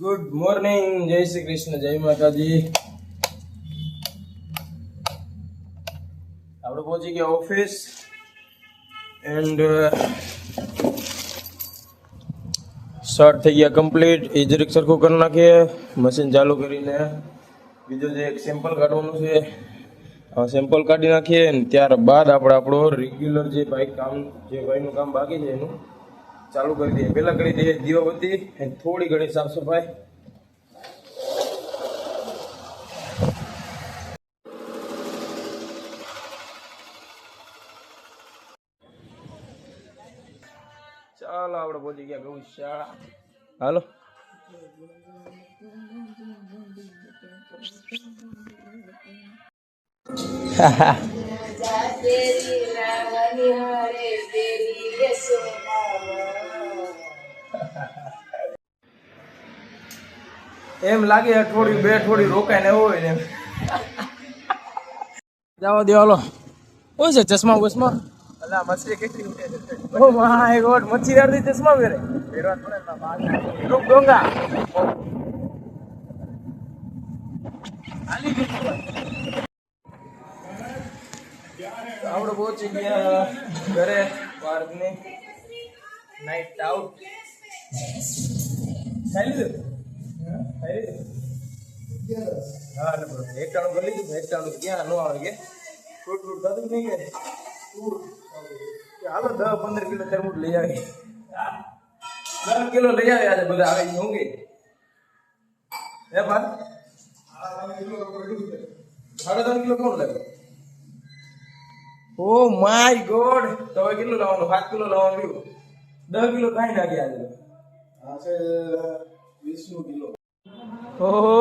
Good morning, જય શ્રી કૃષ્ણ, જય માતાજી. આપણે પહોંચી ગયા ઓફિસ એન્ડ શર્ટ થઈ ગયા કમ્પ્લીટ. એ જરીક સરખું કરી નાખીએ, મશીન ચાલુ કરીને બીજો જે એક સેમ્પલ કાઢવાનું છે સેમ્પલ કાઢી નાખીએ ને ત્યારબાદ આપણે આપણો રેગ્યુલર જે ભાઈનું કામ બાકી છે એનું ચાલુ કરી દઈએ. પહેલાં કરી દઈએ દીવાબત્તી અને થોડી ઘણી સાફ સફાઈ. ચાલો આપણે પહોંચી ગયા ગૌશાળા. હાલો એમ લાગે અઠવાડિયું બે અઠવાડિયું રોકાય ને હોય ને જવા દો. હાલો શું છે ચશ્મા બસમાં? અલા મચ્છી કેટલી ઓ માય ગોડ, મચ્છી રાડતી ચશ્મા પહેરે રૂપ ડોંગા આપણે પહોંચી ગયા ઘરે. પાર્કની નાઇટ આઉટ ખાઈ લીધું. હા એક ટાણું કરી લીધું. એક ટાણું ક્યાં ન આવે કે ફ્રૂટ થતું નહીં કે હાલો 10-15 કિલો તરબૂચ લઈ આવી. 10 કિલો લઈ આવી આજે બધા આવે હું કે હે બાર 3.5 કિલો કોણ લાગે? ઓ માય ગોડ, તો હવે કેટલું લાવવાનું? 7 કિલો લાવવાનું. 10 કિલો ખાઈ નાખી આજે. 20 કિલો. ઓહો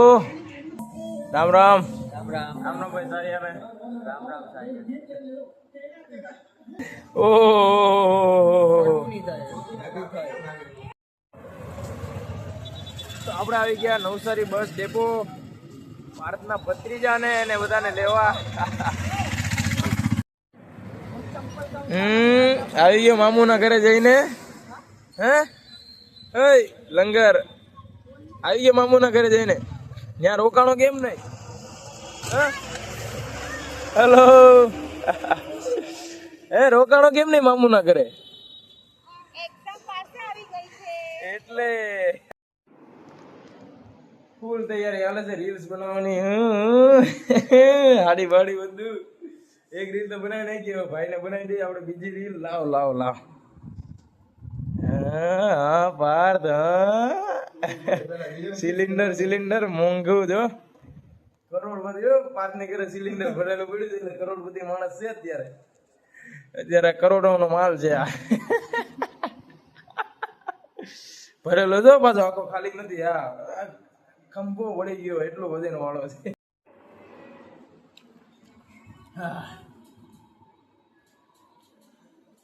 રામ રામ. રામ રામ. રામનો ભાઈ સારી આવે. રામ રામ સારી. ઓહો તો આપણે આવી ગયા નવસારી બસ ડેપો. ભારતના ભત્રીજાને અને બધાને લેવા આવી ગયો મામુના ઘરે જઈને. હે લંગર આવી ગયો મામુના ઘરે જઈને. ત્યાં રોકાણો કેમ નહીં? હેલો રોકાણો કેમ નહીં મામુના ઘરે? એટલે ફૂલ તૈયારી હાલે છે રીલ્સ બનાવવાની. હાડી બાડી બધું એક રીલ તો બનાવી નાખી. ભાઈ ને બનાવી દઈએ આપણે બીજી રીલ. લાવ લાવ લાવ. હા પાર્થ, સિલિન્ડર મોંઘું જો. કરોડપતિ પાર્થ ને ઘરે સિલિન્ડર ભરેલું પડ્યું છે એટલે કરોડપતિ માણસ છે. અત્યારે કરોડો નો માલ છે આ ભરેલો જો. પાછો આખો ખાલી નથી. હા ખંભો વળી ગયો એટલો વજન વાળો છે.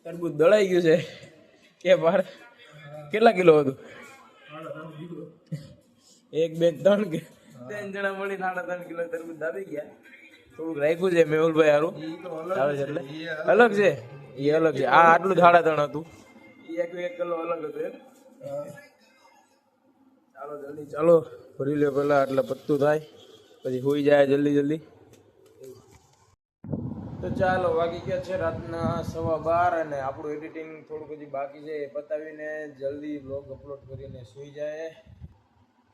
તરબૂચ દળાઈ ગયું છે કે બાર? કેટલા કિલો હતું? 1 2 3 જણા મળી 3.5 કિલો તરબૂચ દાબી ગયા. થોડુંક રાખ્યું છે મેહુલભાઈ હારું આવે છે એટલે અલગ છે. એ અલગ છે. આ આટલું 3.5 હતું. એ 1 કિલો અલગ હતું. ચાલો જલ્દી ચાલો ભરી લ્યો પેલા એટલે પત્તું થાય પછી હોઈ જાય જલ્દી. તો ચાલો વાગી ગયા છે રાતના 12:15 અને આપણું એડિટિંગ થોડુંક હજી બાકી છે. એ પતાવીને જલ્દી વ્લોગ અપલોડ કરીને સૂઈ જાય.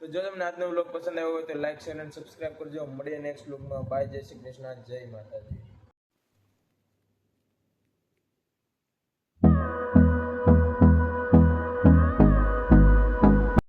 તો જો તમને આજનો વ્લોગ પસંદ આવ્યો હોય તો લાઈક શેર અને સબસ્ક્રાઈબ કરજો. મળીએ નેક્સ્ટ વ્લોગમાં. બાય, જય શ્રી કૃષ્ણ, જય માતાજી.